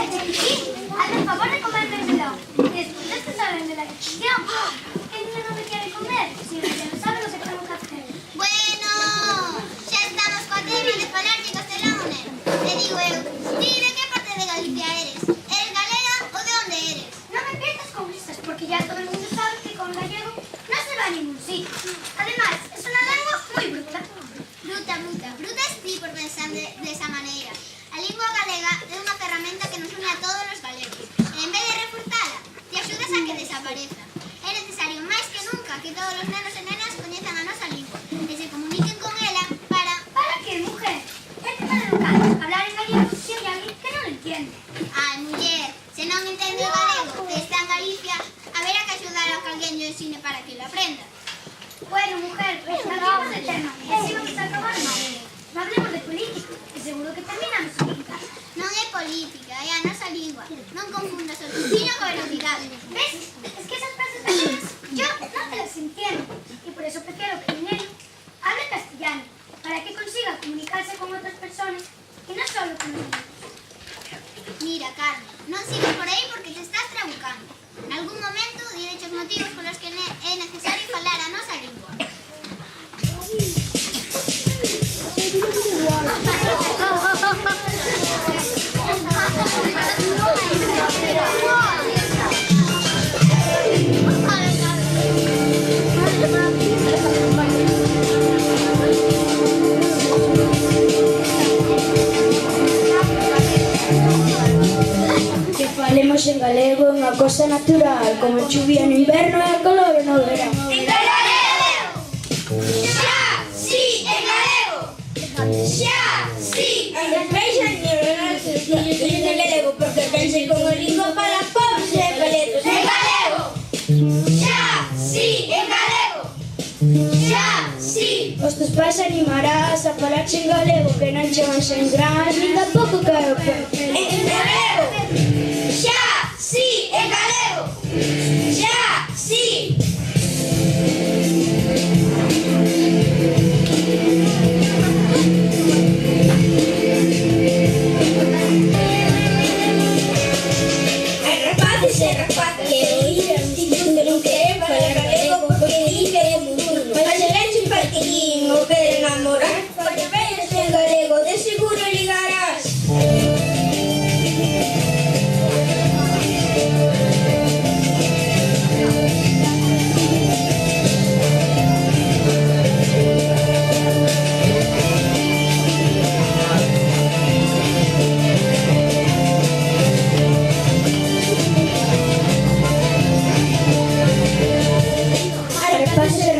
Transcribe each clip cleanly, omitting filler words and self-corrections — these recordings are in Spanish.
de chiquitín, hazme el favor de comérmelo. Y después de esto saben de la decisión. ¿Qué niño no me quiere comer? Si no sabe lo que tengo que hacer. Bueno, xa estamos coa tema de falar de Castellón. Te digo eu, ti de que parte de Galicia eres? Eres galega ou de onde eres? No me empieces con risas porque ya todo el mundo sabe que con gallego no se va a ningún sitio. Además, es una lengua muy bruta. Bruta es ti por pensar de esa maneira. A lingua galega é unha ferramenta que nos une a todos os galegos. E en vez de reforzala, te axudas a que desapareza. É necesario máis que nunca que todos os nenos e nenas coñezan a nosa lingua e se comuniquen con ela para... ¿Para qué, mujer? Es que para educar, hablar en gallego si hay alguien que no lo entiende. Ai, muller, se non entende o galego que está en Galicia, haberá que axudar a que alguén lle ensine para que lo aprenda. Bueno, mujer, pues no hablemos de tema. Y así vamos a acabar mal. No hablemos de política, que seguro que terminamos en política. Non é política, é a nosa lingua. Non confundas o ensino coa velocidade. ¿Ves? Es que esas frases gallegas yo no te las entiendo. Y por eso prefiero que mi niño hable castellano, para que consiga comunicarse con otras personas y no solo con los niños. Mira, Carmen, non sigas por aí porque te estás trabucando. En algún momento diré os motivos polos que é necesario falar a nosa lingua. Que falemos en galego é unha cosa natural, como a chuvia no inverno e a calor no verán. En galego! Xa, sí, en galego! Xa, sí! As peixas neuronais en galego porque pensen como lingua para pobres e paletos. En galego! Xa, sí, en galego! Xa, sí! Os teus pais animarás a falarche en galego que non che van sen gras nin tampouco caro. En galego! Xa, sí, en galego! Xa, sí! Hai rapaces e rapazas que oíran dicen que non queren falar galego porque di que é muy duro. Mas se ven simpatiquín ou queren namorar, porque veñas en galego, de seguro ligarás.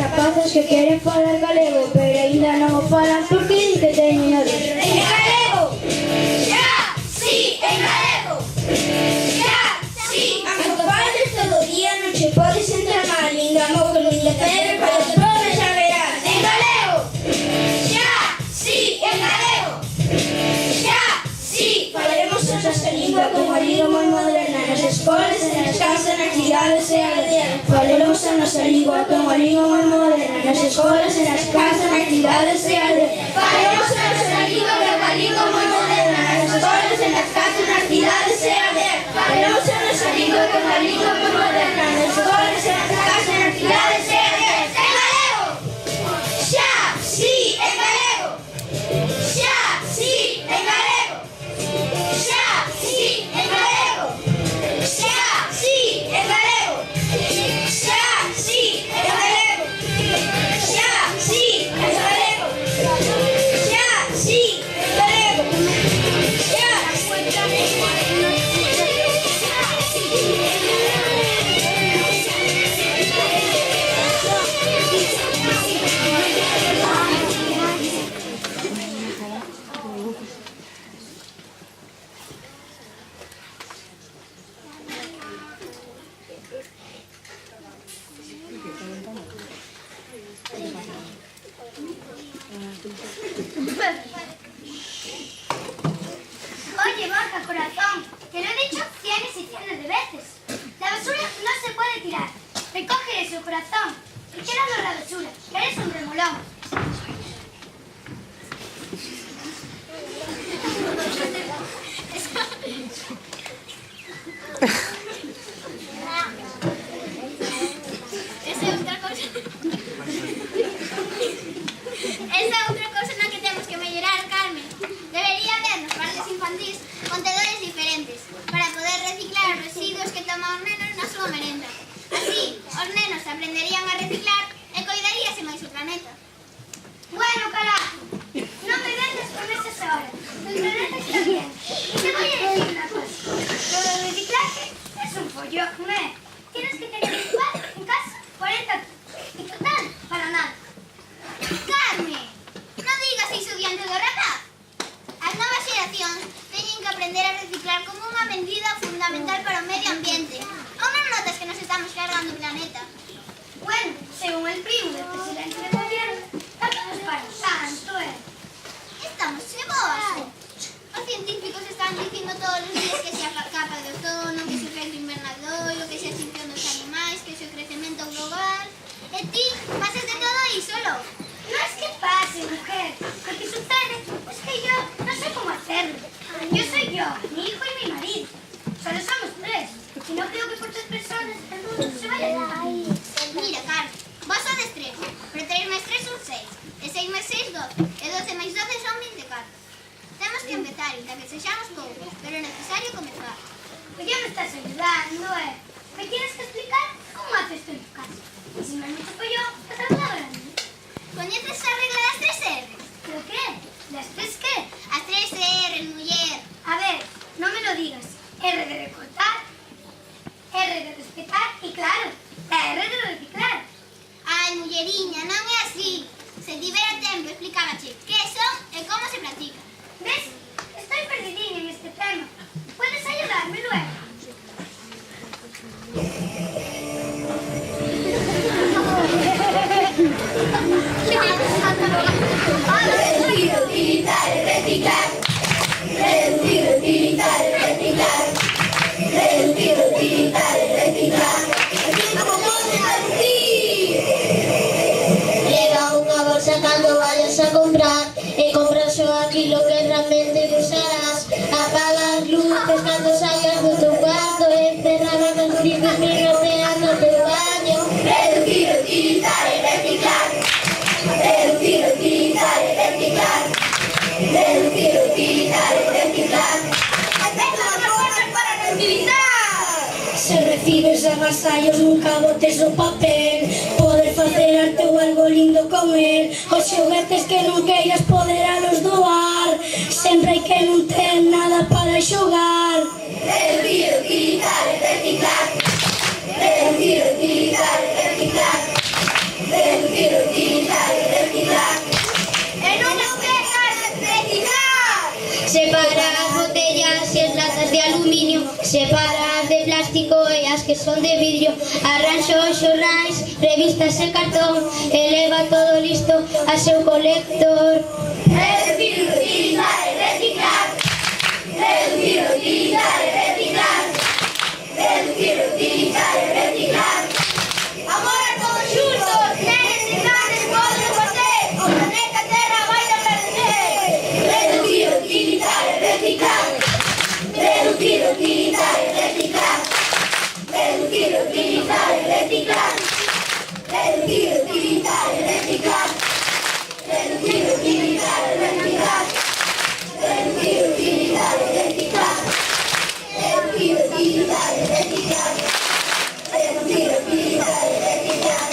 Rapazas que queren falar galego, pero ainda non o falan porque din que teñen a ver. En galego! Xa, sí, en galego! Xa, sí! A que falas todo o día non che podes entrar mal, nin da moco, nin da pedra, para te podes a verás. En galego! Xa, sí, en galego! Xa, sí! Falaremos a nosa lingua como a lingua moi moderna nas escolas, nas casas, nas cidades e aldeas. Falaremos a nosa lingua como a lingua moi moderna nas escolas, nas casas, nas cidades e aldeas. Falaremos a nosa lingua como a lingua moi moderna nas escolas, nas casas, nas cidades e aldeas. Falaremos a nosa lingua como a lingua moi moderna nas escolas, nas casas, nas cidades e aldeas. En galego! Xa, sí, en galego! Xa, sí, en galego! Xa, sí, en galego! Xa, sí, en galego! Xa, sí, en galego! Xa, sí, en galego! Xa, sí, en galego! Oye, Borja, corazón, te lo he dicho cientos y cientos de veces. La basura no se puede tirar. Recoge eso, corazón, y tíralo a la basura, que eres un remolón. Esa é outra cousa. Esa é outra cousa na que temos que mellorar, Carmen. Debería haber nos parques infantís contedores diferentes para poder reciclar os residuos que toman os nenos na súa merenda. Así, os nenos aprenderían a reciclar e coidaríase máis o planeta. Bueno, carajo, no me vengas con esas horas. El planeta está bien. Y te voy a decir una cosa. Lo del reciclaje es un follón, ¿eh? Tienes que tener igual en casa 40 y total, para nada. Carmen, non digas iso diante do rapaz. As novas xeracións teñen que aprender a reciclar como unha medida fundamental para o medio ambiente. Ou non notas que nos estamos cargando o planeta? Bueno, según el primo del presidente del gobierno, tampoco es para tanto, ¿eh? Estamos cheboas. Os científicos están dicindo todos os días que se a capa de ozono, que se o efecto invernadoiro, que se a extinción dos animais, que se o crecemento global. E ti pasas de todo iso, lo? No es que pase, mujer. Lo que sucede es que yo no sé cómo hacerlo. Yo soy yo, mi hijo y mi marido. Solo somos 3. Y no creo que por 3 personas el mundo se vaya a acabar. Mira, Carmen, vos sodes 3, pero 3 máis 3 son 6. E 6 máis 6, 12. E 12 máis 12 son 24. Temos que empezar, e que sexamos poucos, pero é necesario comezar. Pues ya me estás ayudando, ¿eh? Me tienes que explicar cómo haces tú en tu casa. Y si me han dicho yo, pues habla a mí. Coñeces a regla das 3 R? ¿Pero qué? ¿Las 3 qué? As 3 R, muller. A ver, no me lo digas. R de recortar, R de respetar y claro, la R de reciclar. Ai, mulleriña, non é así. Se tivera tempo, explícabache que son e como se practica. ¿Ves? Estoy perdidín en este tema. ¿Puedes ayudarme luego? Reducir, utilizar, reciclar. Reducir, utilizar, reciclar. Reducir, utilizar, reciclar. Leva unha bolsa cando vayas a comprar e compra só aquilo que realmente usarás. Apaga as luces cando salgas do teu cuarto e cerra as cortinas mientras teas no teu baño. Reducir, utilizar e reciclar. Reducir, utilizar e reciclar. Reducir, utilizar e reciclar. ¡Hacemos cosas para reutilizar! Se recibes agasallos nunca botes o papel. Poder facer arte ou algo lindo con el. Os xoguetes que non queiras poderálos doar. Sempre hai que non ter nada para xogar. Reducir, utilizar e reciclar. Reducir, utilizar e reciclar. Reducir, utilizar e reciclar. E non esquezas de reciclar. Separar as botellas e as latas de aluminio. Separar as de plástico e as que son de vidrio. Arranxo os xornais, revistas e cartón. E leva todo listo a seu colector. Reducir, utilizar e reciclar. Reducir, utilizar e reciclar. Reducir, utilizar e reciclar. Agora todos xuntos, nenes e grandes, poden facer. O planeta Terra vai a perder. Reducir, utilizar e reciclar. Reducir, utilizar e reciclar. Reducir, utilizar e reciclar. Reducir, utilizar e reciclar. Reducir, utilizar e reciclar. Reducir, utilizar e reciclar. Reducir, utilizar e reciclar. Reducir, utilizar e reciclar.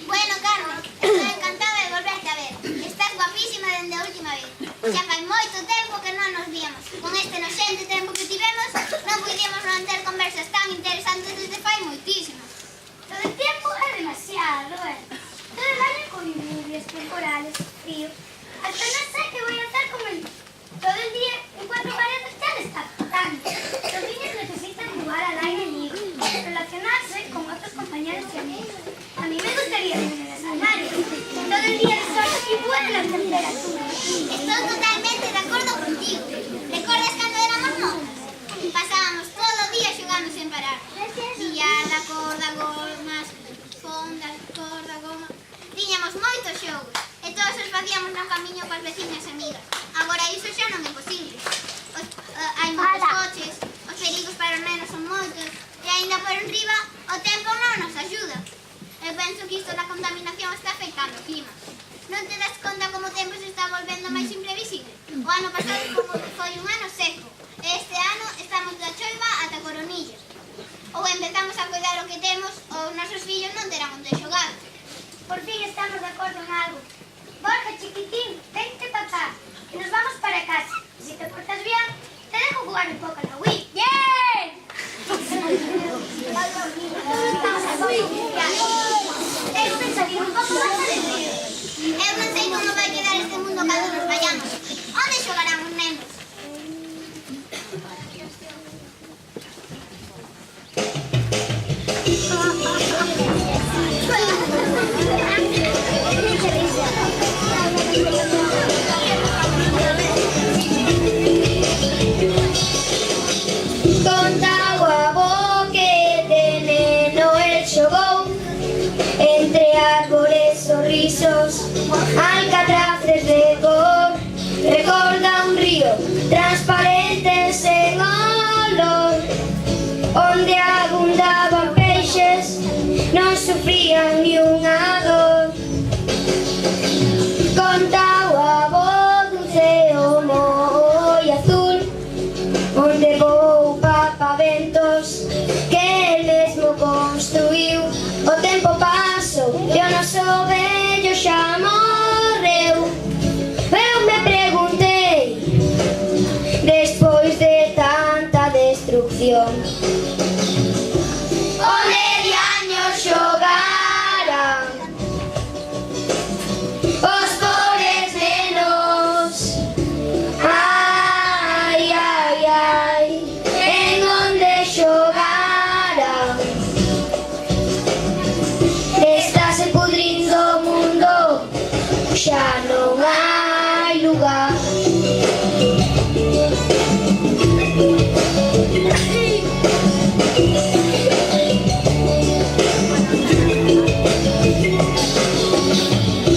Bueno, Carmen, estou encantada de volverte a ver. Estás guapísima dende a última vez. Xa fai moito tempo que non nos víamos. Con este noxente tempo que tivemos, non podíamos manter conversas tan interesantes desde fai moitísimo. Lo del tiempo es demasiado, ¿eh? Todo el año con lluvias, temporales, frío. Hasta no sé qué voy a hacer con el... Todo el día en 4 paredes ya me está agotando. Los niños necesitan jugar al aire libre, relacionarse con otros compañeros y amigos. A mí me gustaría tener el escenario. Todo el día de sol y buena temperatura. Estou totalmente de acordo contigo. Recordas cando éramos mozas? Pasábamos todo o día xogando sen parar. Billar, da corda, gol, mas... facíamos no camiño coas veciñas amigas. Agora iso xa non é posible. Hai moitos coches, os perigos para os nenos son moitos, e aínda por enriba o tempo non nos axuda. Eu penso que isto da contaminación está afectando o clima. Non te das conta como o tempo se está volvendo máis imprevisible? O ano pasado foi un ano seco, e este ano estamos da choiva ata coronillas. Ou empezamos a cuidar o que temos, ou os nosos fillos non terán onde xogar. Por fin estamos de acuerdo en algo. Borja, chiquitín, vente para acá, que nos vamos para casa. Si te portas bien, te dejo jugar un poco a la Wii. ¡Bien! Tengo que salir un pouco máis alegre. Eu non sei como vai quedar este mundo cando nos vayamos. Onde xogarán os nenos? Contao a bo que de neno el xogou entre árbores, sorrisos, alcatraces de cor. Recorda un río transparente sen olor, onde abundaban peixes, non sufrían ni unha dor. Contao a bo dun ceo moi azul, onde vou papaventos que el mesmo construiu. O tempo pasou e o noso vello xa morreu. Eu me preguntei, despois de tanta destrucción, onde diaños xogaran os pobres nenos. Ai, ai, ai, en onde xogaran. Estáse pudrindo o mundo, xa non hai lugar.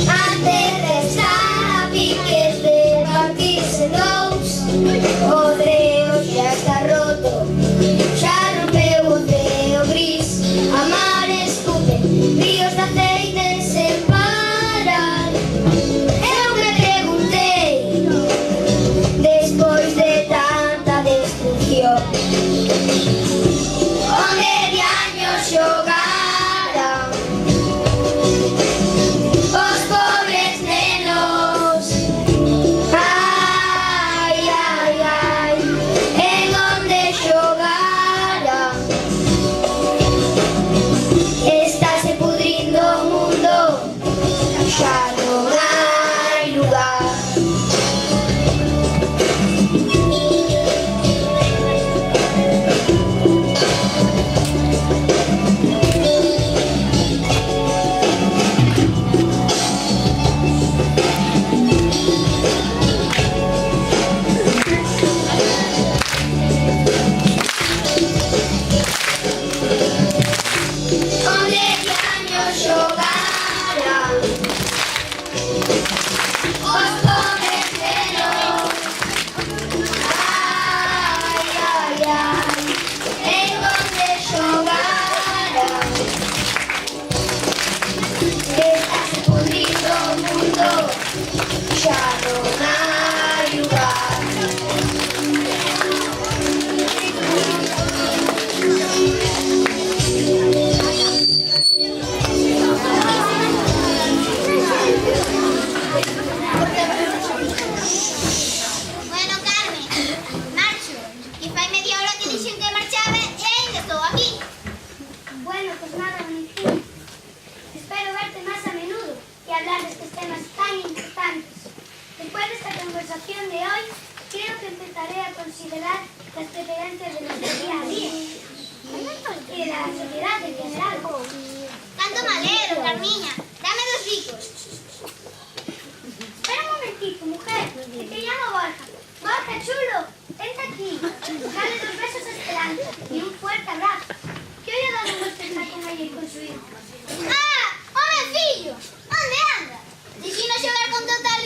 A terra está a piques de partirse dous, o ceo xa está roto, xa rompeu o ceo gris. A mar escupe ríos de aceite sen parar. Eu me preguntei, despois de tanta destrucción, onde diaños xogaran os pobres nenos. Ai, ai, ai, en onde xogaran. Estáse pudrindo o mundo, xa non hai lugar. Onde diaños xogaran os pobres nenos. Ai, ai, ai, en onde xogaran. Estáse pudrindo o mundo, xa non hai lugar. Bueno, Carmen, marcho. Que fai media hora que dixen que marchaba e ainda estou aquí. Bueno, pues nada, Valentín. Espero verte más a menudo y hablar de estos temas tan importantes. Después de esta conversación de hoy, creo que empezaré a considerar las preferencias de nuestro día a día y de la sociedad en general. Tanto me alegro, Carmiña. Dame 2 bicos. Espera un momentito, mujer, que te llamo Borja. Borja, chulo, vente aquí. Dale 2 besos a Esperanza y un fuerte abrazo. Que hoy ha dado gusto estar con ella y con su hijo. Ah, home fillo, onde anda? Dixino xogar con total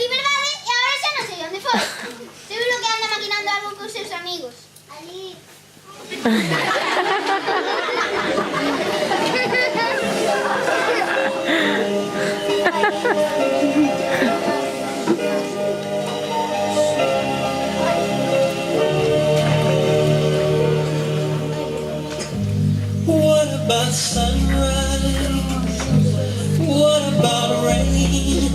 Ali. What about sunrise? What about rain?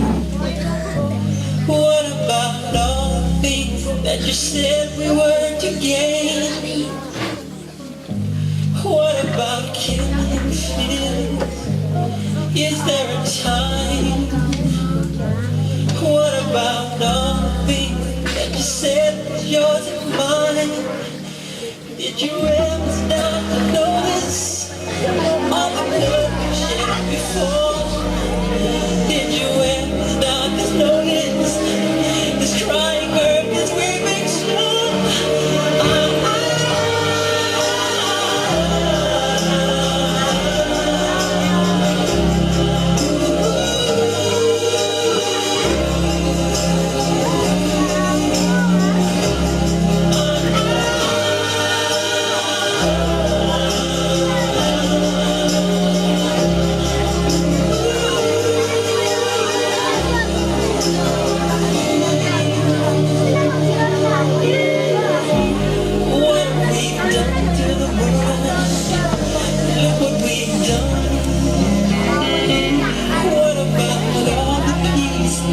What about all the things that you said we were to gain? What about killing fears? Is there a time? What about all the things that you said was yours and mine? Did you ever stop to notice all the blood you shed before? Did you ever stop to notice this crying earth, this weeping shore?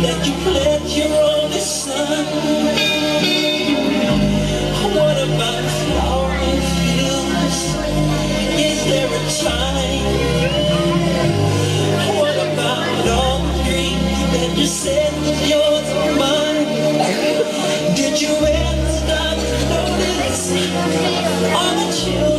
That you pledged your only son? What about flower fields? Is there a time? What about all the dreams that you said was yours and mine? Did you ever stop to notice all the children